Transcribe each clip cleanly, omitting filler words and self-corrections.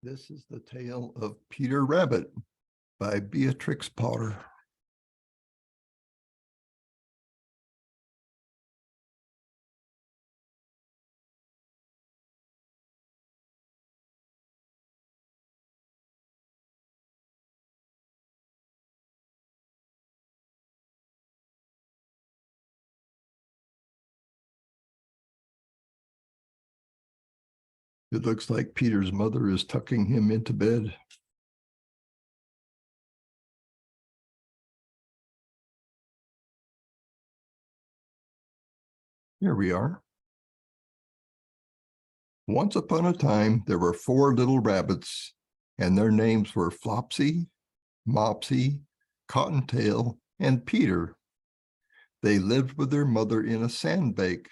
This is the tale of Peter Rabbit by Beatrix Potter. It looks like Peter's mother is tucking him into bed. Here we are. Once upon a time, there were 4 little rabbits, and their names were Flopsy, Mopsy, Cottontail, and Peter. They lived with their mother in a sandbank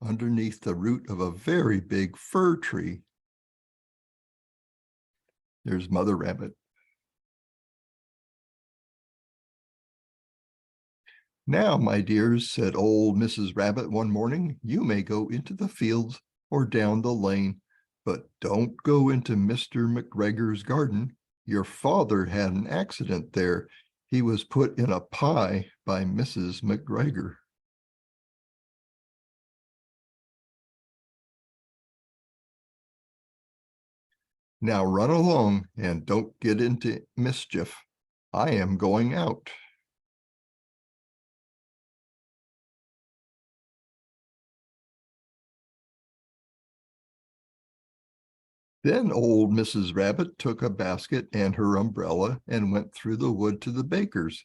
underneath the root of a very big fir tree. There's Mother Rabbit. "Now, my dears," said old Mrs. Rabbit one morning, "you may go into the fields or down the lane, but don't go into Mr. McGregor's garden. Your father had an accident there. He was put in a pie by Mrs. McGregor." "Now run along and don't get into mischief. I am going out." Then old Mrs. Rabbit took a basket and her umbrella and went through the wood to the baker's.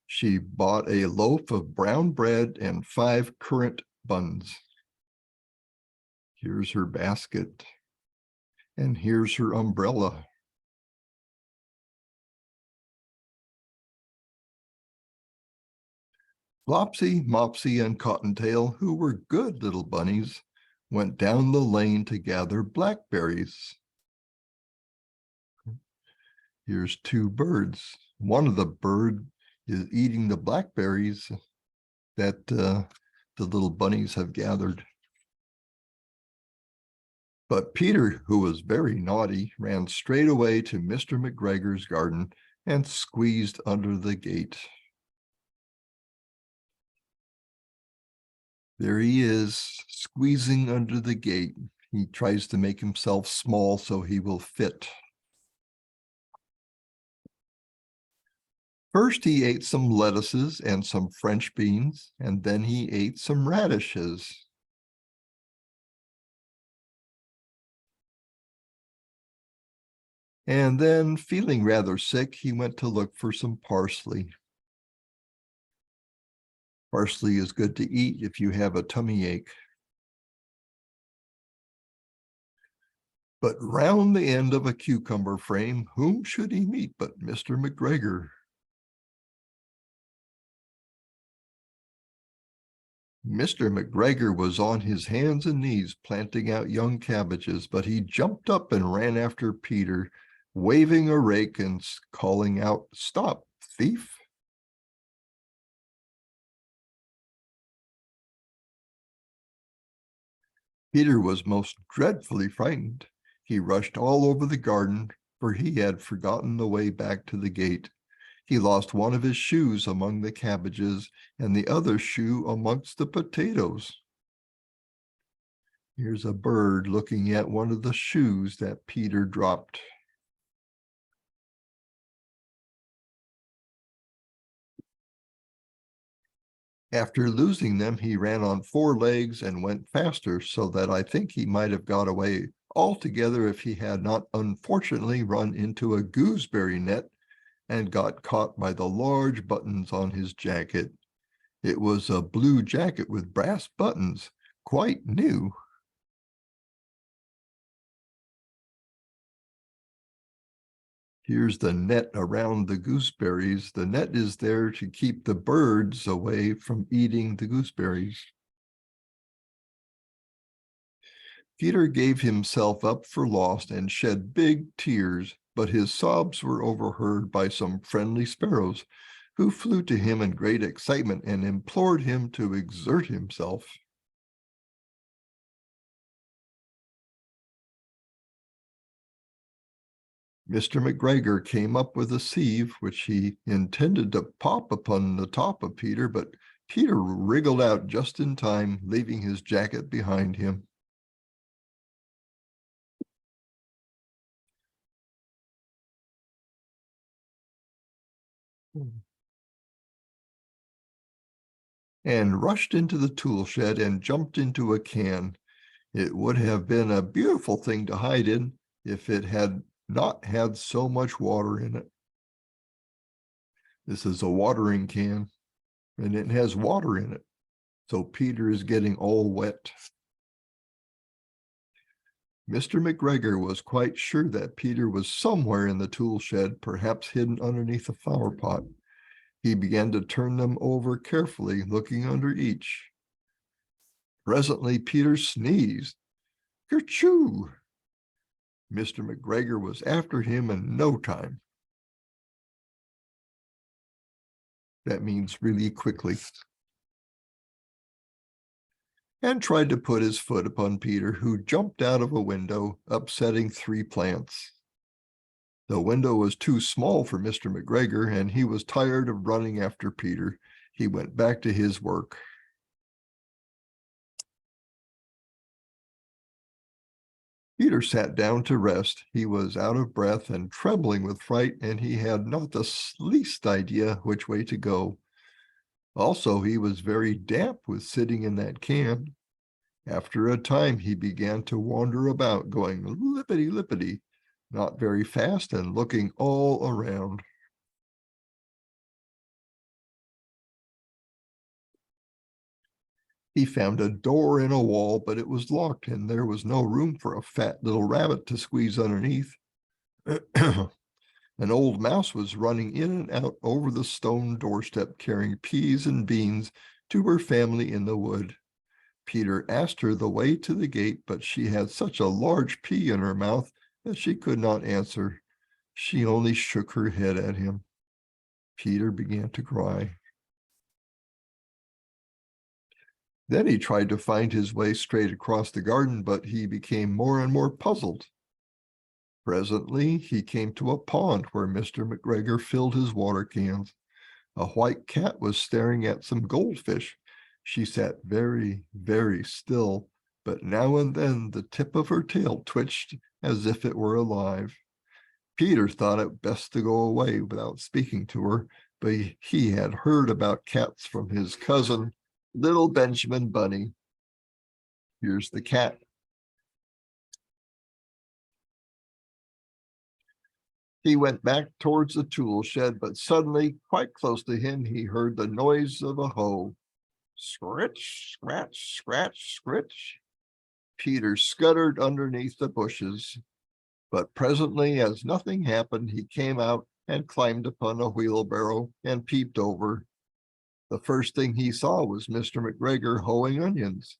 She bought a loaf of brown bread and 5 currant buns. Here's her basket, and here's her umbrella. Flopsy, Mopsy, and Cottontail, who were good little bunnies, went down the lane to gather blackberries. Here's 2 birds. One of the birds is eating the blackberries that the little bunnies have gathered. But Peter, who was very naughty, ran straight away to Mr. McGregor's garden and squeezed under the gate. There he is, squeezing under the gate. He tries to make himself small so he will fit. First, he ate some lettuces and some French beans, and then he ate some radishes. And then, feeling rather sick, he went to look for some parsley. Parsley is good to eat if you have a tummy ache. But round the end of a cucumber frame, whom should he meet but Mr. McGregor? Mr. McGregor was on his hands and knees planting out young cabbages, but he jumped up and ran after Peter, waving a rake and calling out, "Stop, thief!" Peter was most dreadfully frightened. He rushed all over the garden, for he had forgotten the way back to the gate. He lost one of his shoes among the cabbages and the other shoe amongst the potatoes. Here's a bird looking at one of the shoes that Peter dropped. After losing them, he ran on 4 legs and went faster, so that I think he might have got away altogether if he had not unfortunately run into a gooseberry net and got caught by the large buttons on his jacket. It was a blue jacket with brass buttons, quite new. Here's the net around the gooseberries. The net is there to keep the birds away from eating the gooseberries. Peter gave himself up for lost and shed big tears, but his sobs were overheard by some friendly sparrows, who flew to him in great excitement and implored him to exert himself. Mr. McGregor came up with a sieve, which he intended to pop upon the top of Peter, but Peter wriggled out just in time, leaving his jacket behind him. And rushed into the tool shed and jumped into a can. It would have been a beautiful thing to hide in if it had not had so much water in it. This is a watering can, and it has water in it. So Peter is getting all wet. Mr. McGregor was quite sure that Peter was somewhere in the tool shed, perhaps hidden underneath a flower pot. He began to turn them over carefully, looking under each. Presently, Peter sneezed. Kerchoo! Mr. McGregor was after him in no time. That means really quickly. And tried to put his foot upon Peter, who jumped out of a window, upsetting 3 plants. The window was too small for Mr. McGregor, and he was tired of running after Peter. He went back to his work. Peter sat down to rest. He was out of breath and trembling with fright, and he had not the least idea which way to go. Also, he was very damp with sitting in that can. After a time, he began to wander about, going lippity-lippity, not very fast, and looking all around. He found a door in a wall, but it was locked, and there was no room for a fat little rabbit to squeeze underneath. An old mouse was running in and out over the stone doorstep, carrying peas and beans to her family in the wood. Peter asked her the way to the gate, but she had such a large pea in her mouth that she could not answer. She only shook her head at him. Peter began to cry. Then he tried to find his way straight across the garden, but he became more and more puzzled. Presently, he came to a pond where Mr. McGregor filled his water cans. A white cat was staring at some goldfish. She sat very, very still, but now and then the tip of her tail twitched as if it were alive. Peter thought it best to go away without speaking to her, but he had heard about cats from his cousin, little Benjamin Bunny. Here's the cat. He went back towards the tool shed, but suddenly, quite close to him, he heard the noise of a hoe. Scritch, scratch, scratch, scritch. Peter scuttered underneath the bushes, but presently, as nothing happened, he came out and climbed upon a wheelbarrow and peeped over. The first thing he saw was Mr. McGregor hoeing onions.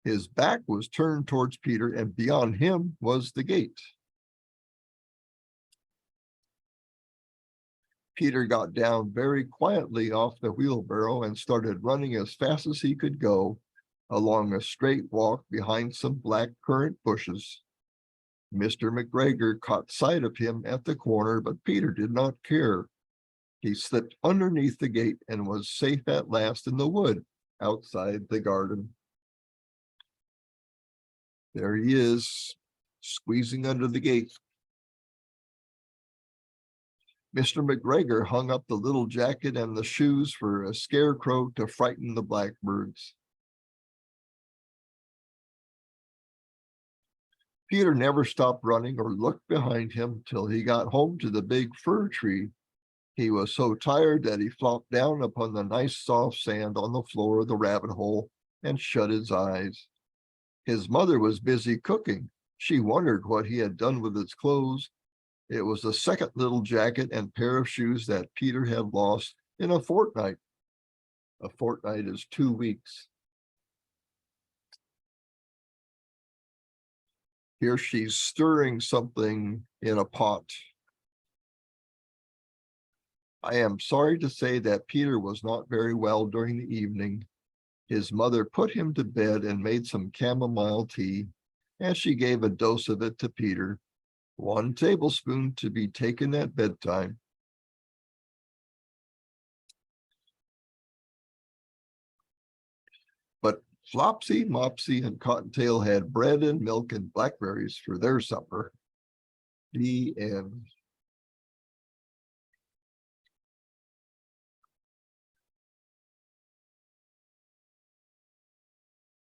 His back was turned towards Peter, and beyond him was the gate. Peter got down very quietly off the wheelbarrow and started running as fast as he could go along a straight walk behind some black currant bushes. Mr. McGregor caught sight of him at the corner, but Peter did not care. He slipped underneath the gate and was safe at last in the wood outside the garden. There he is, squeezing under the gate. Mr. McGregor hung up the little jacket and the shoes for a scarecrow to frighten the blackbirds. Peter never stopped running or looked behind him till he got home to the big fir tree. He was so tired that he flopped down upon the nice soft sand on the floor of the rabbit hole and shut his eyes. His mother was busy cooking. She wondered what he had done with his clothes. It was the second little jacket and pair of shoes that Peter had lost in a fortnight. A fortnight is 2 weeks. Here she's stirring something in a pot. I am sorry to say that Peter was not very well during the evening. His mother put him to bed and made some chamomile tea, and she gave a dose of it to Peter. 1 tablespoon to be taken at bedtime. But Flopsy, Mopsy, and Cottontail had bread and milk and blackberries for their supper. The end.